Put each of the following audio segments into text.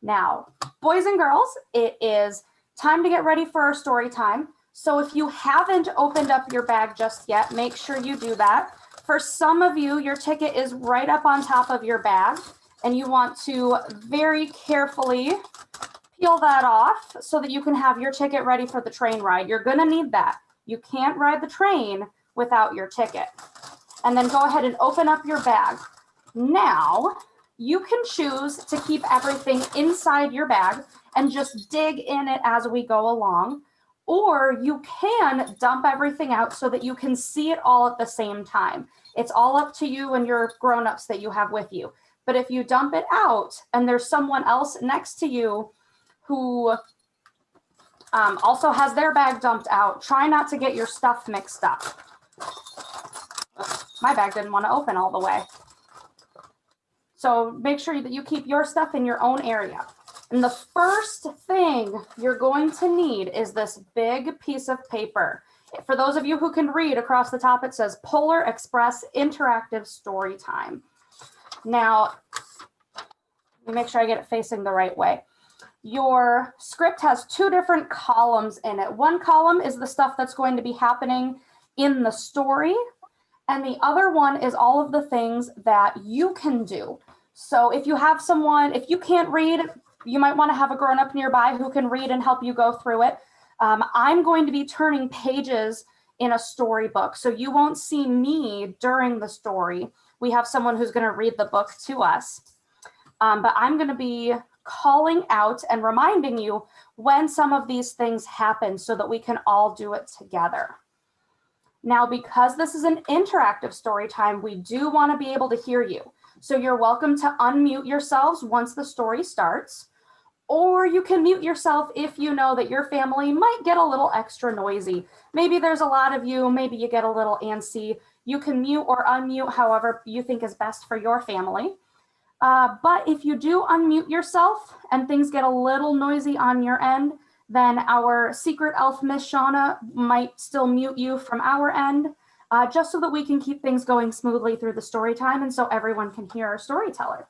Now, boys and girls, it is time to get ready for our story time. So if you haven't opened up your bag just yet, make sure you do that. For some of you, your ticket is right up on top of your bag, and you want to very carefully peel that off so that you can have your ticket ready for the train ride. You're gonna need that. You can't ride the train without your ticket. And then go ahead and open up your bag. Now, you can choose to keep everything inside your bag and just dig in it as we go along, or you can dump everything out so that you can see it all at the same time. It's all up to you and your grown-ups that you have with you. But if you dump it out and there's someone else next to you who also has their bag dumped out, try not to get your stuff mixed up. My bag didn't want to open all the way. So make sure that you keep your stuff in your own area. And the first thing you're going to need is this big piece of paper. For those of you who can read, across the top it says Polar Express Interactive Story Time. Now, let me make sure I get it facing the right way. Your script has two different columns in it. One column is the stuff that's going to be happening in the story, and the other one is all of the things that you can do. So if you have someone, if you can't read, you might want to have a grown-up nearby who can read and help you go through it. I'm going to be turning pages in a storybook, so you won't see me during the story. We have someone who's going to read the book to us. But I'm going to be calling out and reminding you when some of these things happen so that we can all do it together. Now, because this is an interactive story time, we do want to be able to hear you. So you're welcome to unmute yourselves once the story starts, or you can mute yourself if you know that your family might get a little extra noisy. Maybe there's a lot of you, maybe you get a little antsy. You can mute or unmute however you think is best for your family. But if you do unmute yourself and things get a little noisy on your end, then our secret elf, Miss Shauna, might still mute you from our end, just so that we can keep things going smoothly through the story time and so everyone can hear our storyteller.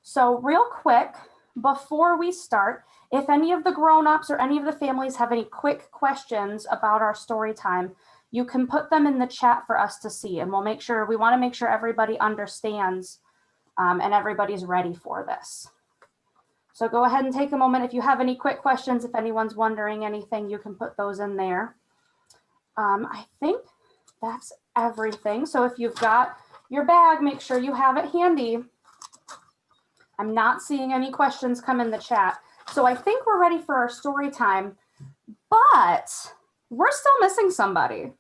So real quick, before we start, if any of the grown-ups or any of the families have any quick questions about our story time, you can put them in the chat for us to see, and we want to make sure everybody understands and everybody's ready for this. So go ahead and take a moment. If you have any quick questions, if anyone's wondering anything, you can put those in there. I think that's everything. So if you've got your bag, make sure you have it handy. I'm not seeing any questions come in the chat. So I think we're ready for our story time, but we're still missing somebody.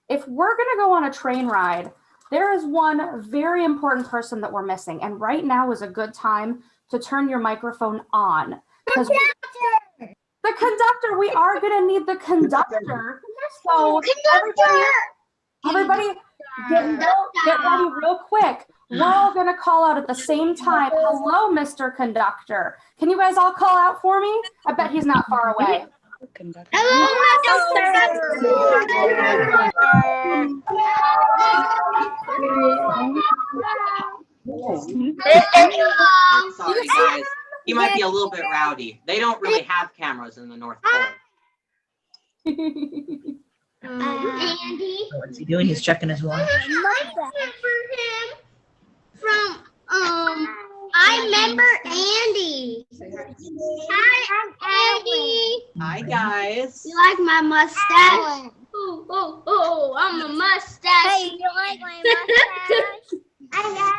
If we're going to go on a train ride, there is one very important person that we're missing. And right now is a good time to turn your microphone on. The conductor, we are going to need the conductor. So everybody get ready real quick. We're all going to call out at the same time. Hello, Mr. Conductor. Can you guys all call out for me? I bet he's not far away. Hello, I'm sorry, guys. You might be a little bit rowdy. They don't really have cameras in the North Pole. Andy. What's he doing? He's checking his watch. I remember Andy. Hi, Andy. Hi, guys. You like my mustache? Oh, I'm a mustache. Hey, you like my mustache?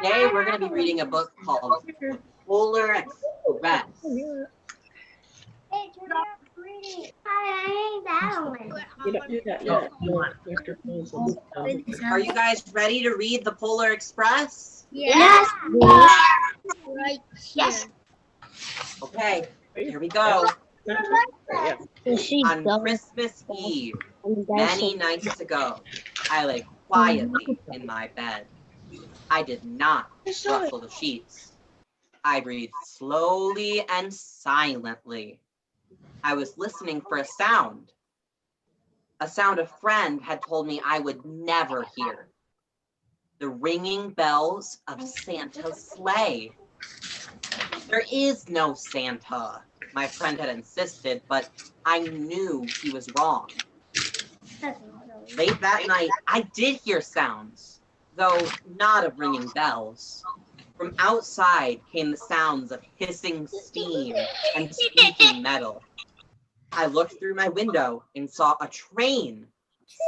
Today, we're going to be reading a book called Polar Express. Hey, I hate that one. You don't do that yet. Are you guys ready to read the Polar Express? Yes. Right. Yes. Okay, here we go. On Christmas Eve, many nights ago, I lay quietly in my bed. I did not rustle the sheets. I breathed slowly and silently. I was listening for a sound a friend had told me I would never hear. The ringing bells of Santa's sleigh. There is no Santa, my friend had insisted, but I knew he was wrong. Late that night, I did hear sounds, though not of ringing bells. From outside came the sounds of hissing steam and squeaking metal. I looked through my window and saw a train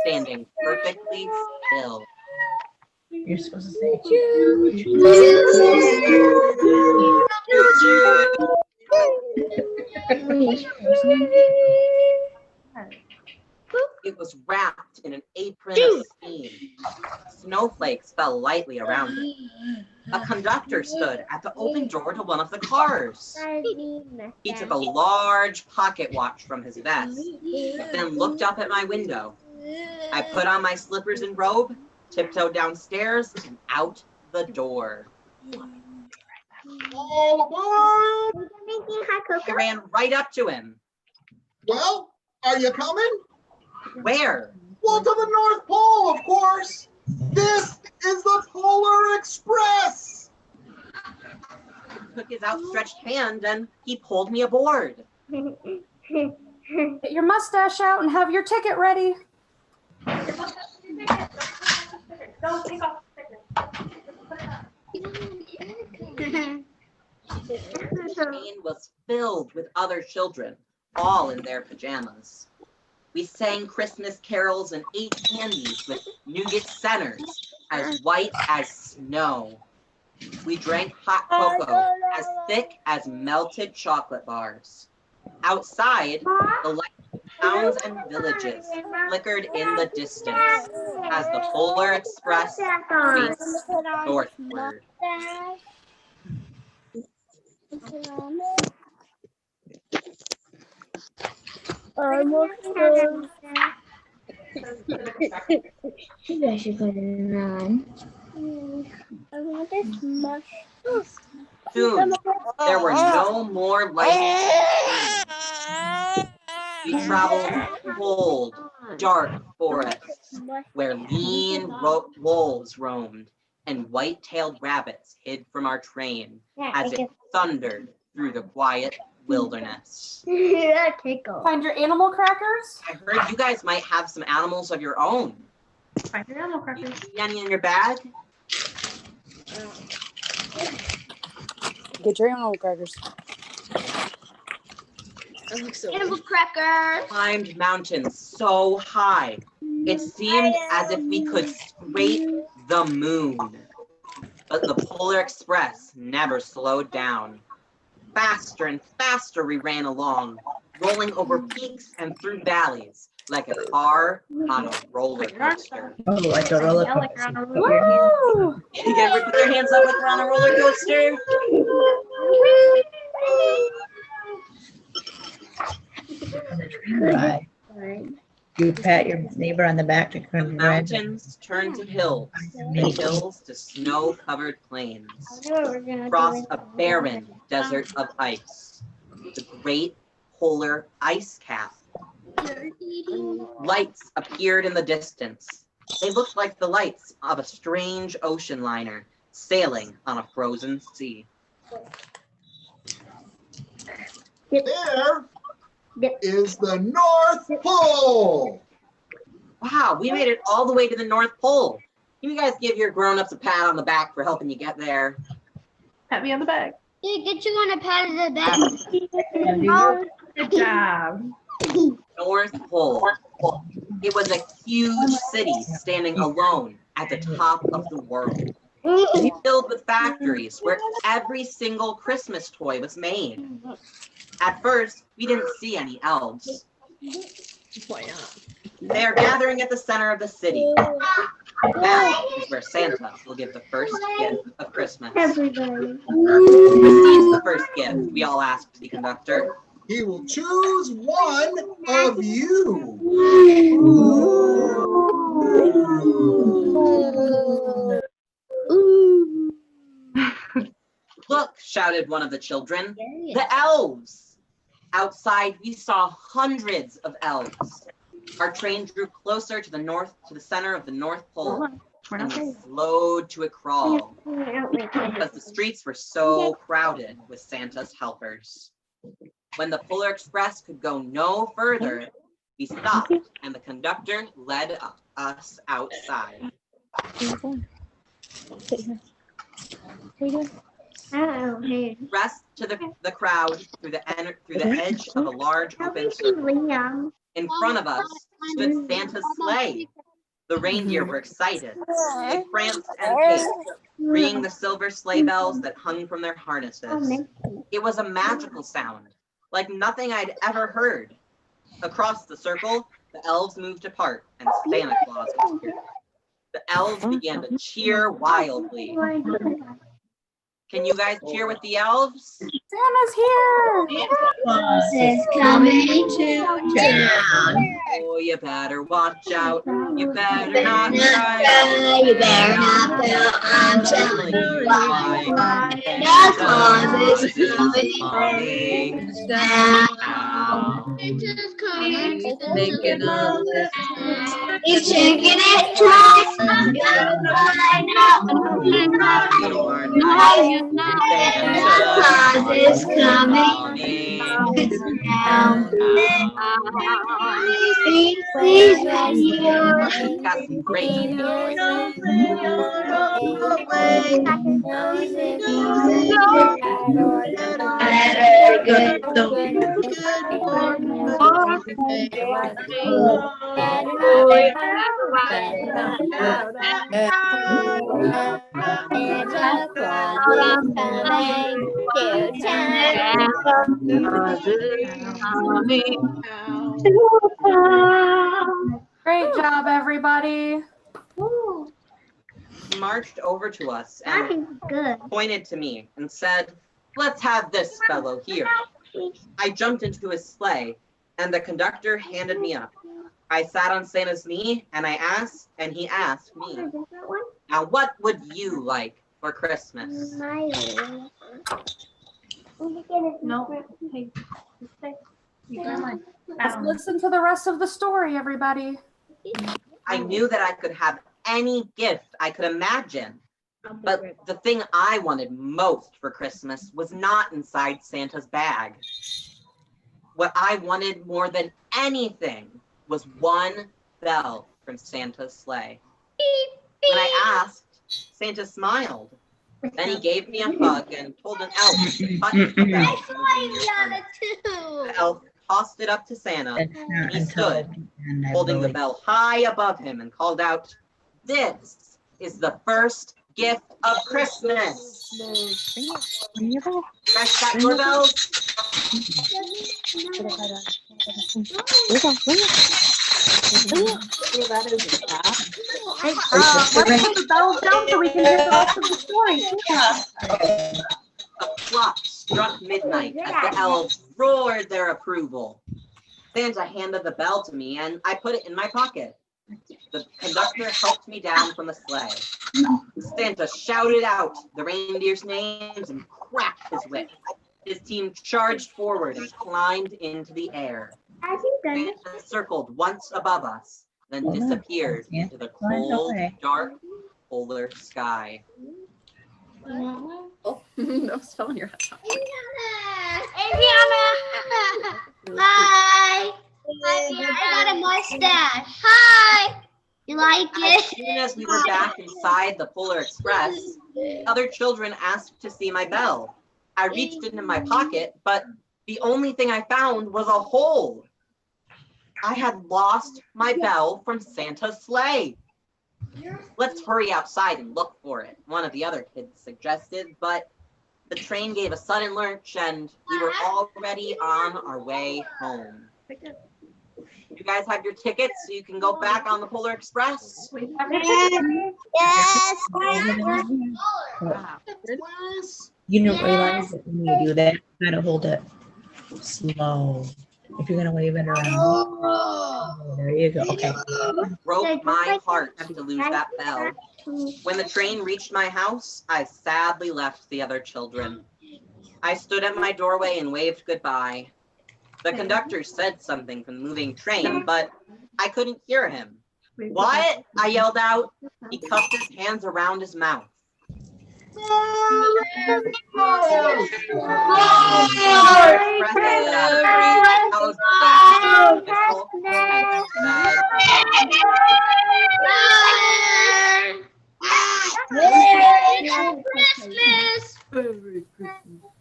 standing perfectly still. You're supposed to say. It was wrapped in an apron of steam. Snowflakes fell lightly around it. A conductor stood at the open door to one of the cars. He took a large pocket watch from his vest, then looked up at my window. I put on my slippers and robe, tiptoed downstairs and out the door. All aboard! I ran right up to him. Well, are you coming? Where? Well, to the North Pole, of course. This is the Polar Express. He took his outstretched hand and he pulled me aboard. Get your mustache out and have your ticket ready. Don't take off The train was filled with other children, all in their pajamas. We sang Christmas carols and ate candies with nougat centers as white as snow. We drank hot cocoa as thick as melted chocolate bars. Outside, the lights of towns and villages flickered in the distance as the Polar Express raced northward. You guys should put it on. I want this much. Soon, there were no more lights. We traveled cold, dark forests where lean wolves roamed and white-tailed rabbits hid from our train as it thundered through the quiet wilderness. Find your animal crackers. I heard you guys might have some animals of your own. Find your animal You crackers. see any in your bag? Get your animal crackers. Animal crackers. Climbed mountains so high, it seemed as if we could scrape the moon. But the Polar Express never slowed down. Faster and faster we ran along, rolling over peaks and through valleys like a car on a roller coaster. Oh, like a roller Yeah, like you're on a coaster. roller. Woo! You ever put your hands up like we're on a roller coaster? On the train ride, you pat your neighbor on the back to The congratulate. mountains turned to hills, the hills to snow-covered plains. Crossed a barren desert of ice, the great polar ice cap. Lights appeared in the distance. They looked like the lights of a strange ocean liner sailing on a frozen sea. There is the North Pole. Wow, we made it all the way to the North Pole. Can you guys give your grown-ups a pat on the back for helping you get there? Pat me on the back. Get you on a pat of the back. Oh, good job. North Pole. It was a huge city standing alone at the top of the world. Filled with factories where every single Christmas toy was made. At first, we didn't see any elves. Why not? They are gathering at the center of the city. That is where Santa will give the first gift of Christmas. Everybody. Who receives the first gift? We all asked the conductor. He will choose one of you. Look, shouted one of the children. The elves! Outside, we saw hundreds of elves. Our train drew closer to the center of the North Pole. and we slowed to a crawl because the streets were so crowded with Santa's helpers. When the Polar Express could go no further, we stopped and the conductor led us outside. Rest to the crowd through the edge of a large open circle. In front of us stood Santa's sleigh. The reindeer were excited. They pranced and kicked, ringing the silver sleigh bells that hung from their harnesses. It was a magical sound, like nothing I'd ever heard. Across the circle, the elves moved apart and Santa Claus appeared. The elves began to cheer wildly. Can you guys cheer with the elves? Santa's here! Claus is coming to town. Oh, you better watch out. You better not cry. You better not go. I'm telling you why. The Claus is coming to town. He's making a list. He's checking it twice. Claus is coming to town. Please, Got some great Great job, everybody. He marched over to us and pointed to me and said, "Let's have this fellow here." I jumped into his sleigh and the conductor handed me up. I sat on Santa's knee and he asked me, "Now what would you like for Christmas?" No. Hey, stay. Let's listen to the rest of the story, everybody. I knew that I could have any gift I could imagine, but the thing I wanted most for Christmas was not inside Santa's bag. What I wanted more than anything was one bell from Santa's sleigh. When I asked, Santa smiled. Then he gave me a hug and told an elf to touch the bell. The elf tossed it up to Santa, and he stood, holding the bell high above him and called out, "This is the first gift of Christmas." Guys, got your bells? Let's put the bells down so we can hear the rest of the story. A clock struck midnight as the elves roared their approval. Santa handed the bell to me and I put it in my pocket. The conductor helped me down from the sleigh. Santa shouted out the reindeers' names and cracked his whip. His team charged forward and climbed into the air. Santa circled once above us, then disappeared into the cold, dark, polar sky. Oh, that was fell on your head. Adriana! Hi! I got a mustache. Hi! You like As it? soon as we were back inside the Polar Express, other children asked to see my bell. I reached into my pocket, but the only thing I found was a hole. I had lost my bell from Santa's sleigh. "Let's hurry outside and look for it," one of the other kids suggested, but the train gave a sudden lurch and we were already on our way home. You guys have your tickets so you can go back on the Polar Express? Yes! You know, realize that when you do that, you gotta hold it slow. If you're gonna wave it around. Oh, there you go. Okay. Broke my heart to lose that bell. When the train reached my house, I sadly left the other children. I stood at my doorway and waved goodbye. The conductor said something from the moving train, but I couldn't hear him. What? I yelled out. He cupped his hands around his mouth.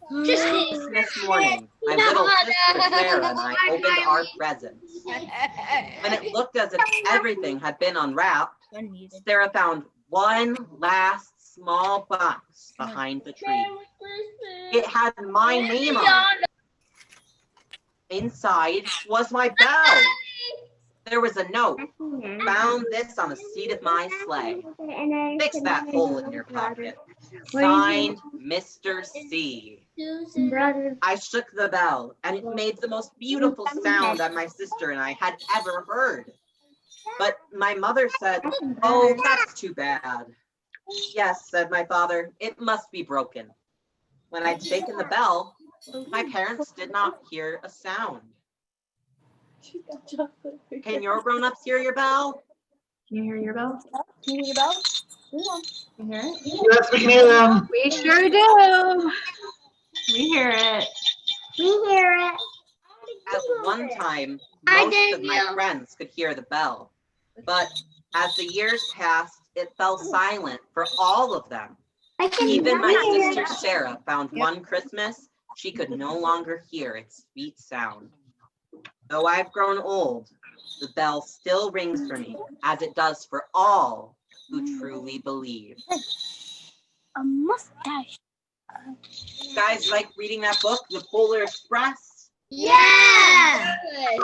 Christmas morning, my little sister Sarah and I opened our presents. When it looked as if everything had been unwrapped, Sarah found one last small box behind the tree. It had my name on it. Inside was my bell. There was a note. Found this on the seat of my sleigh. Fix that hole in your pocket. Signed, Mr. C. I shook the bell, and it made the most beautiful sound that my sister and I had ever heard. But my mother said, "Oh, that's too bad." "Yes," said my father, "it must be broken." When I'd shaken the bell, my parents did not hear a sound. Can your grown-ups hear your bell? Can you hear your bell? Can you hear your bell? Can you hear it? Yes, we can hear them. We sure do. We hear it. At one time, most of my friends could hear the bell, but as the years passed, it fell silent for all of them. Even my sister Sarah found one Christmas she could no longer hear its sweet sound. Though I've grown old, the bell still rings for me, as it does for all who truly believe. A mustache. You guys like reading that book, The Polar Express? Yeah. Say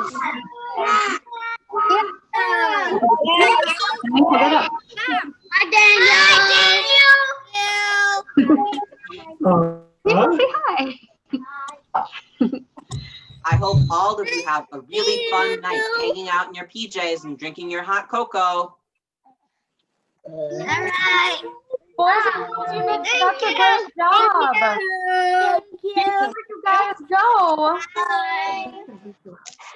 hi. I hope all of you have a really fun night hanging out in your PJs and drinking your hot cocoa. All right. Boys and girls, you did such a great job. Before you guys go,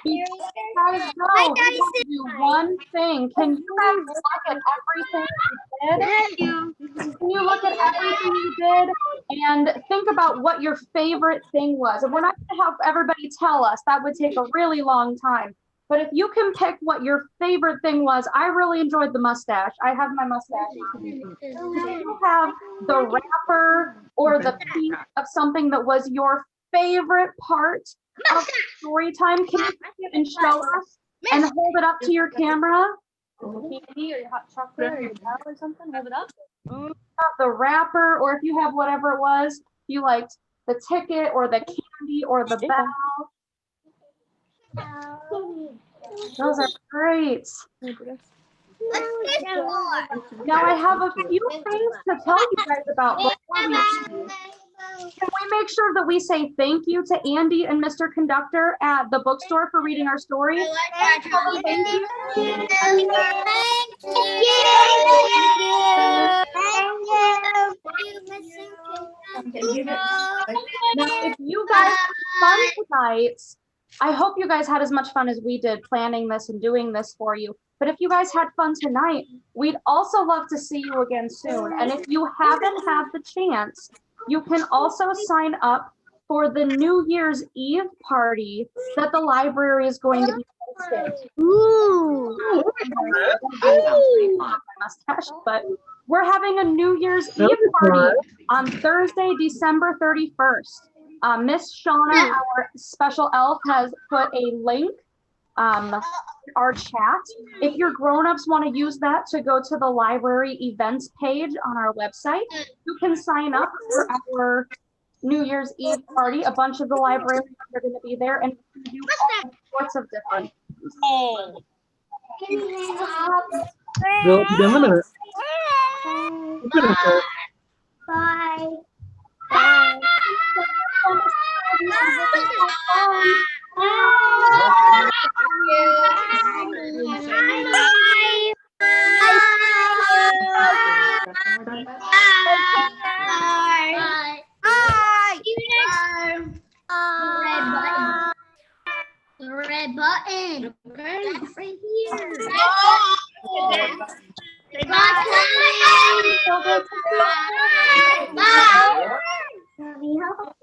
we have to do one thing. Can you guys look at everything you did? Can you look at everything you did and think about what your favorite thing was? And we're not going to have everybody tell us. That would take a really long time. But if you can pick what your favorite thing was, I really enjoyed the mustache. I have my mustache on. If you have the wrapper or the piece of something that was your favorite part of story time, can you take it and show us and hold it up to your camera? Candy or your hot chocolate or your bell or something, hold it up. The wrapper, or if you have whatever it was, if you liked the ticket or the candy or the bell. Those are great. Now I have a few things to tell you guys about before we leave. Can we make sure that we say thank you to Andy and Mr. Conductor at the bookstore for reading our story? Thank you. Now, if you guys had fun tonight, I hope you guys had as much fun as we did planning this and doing this for you. But if you guys had fun tonight, we'd also love to see you again soon. And if you haven't had the chance, you can also sign up for the New Year's Eve party that the library is going to be hosting. But we're having a New Year's Eve party on Thursday, December 31st. Miss Shauna, our special elf, has put a link our chat. If your grown-ups want to use that to go to the library events page on our website, you can sign up for our New Year's Eve party. A bunch of the librarians are going to be there and do all sorts of different Bye. Bye. The red button. That's right here. Say bye. Bye. Bye.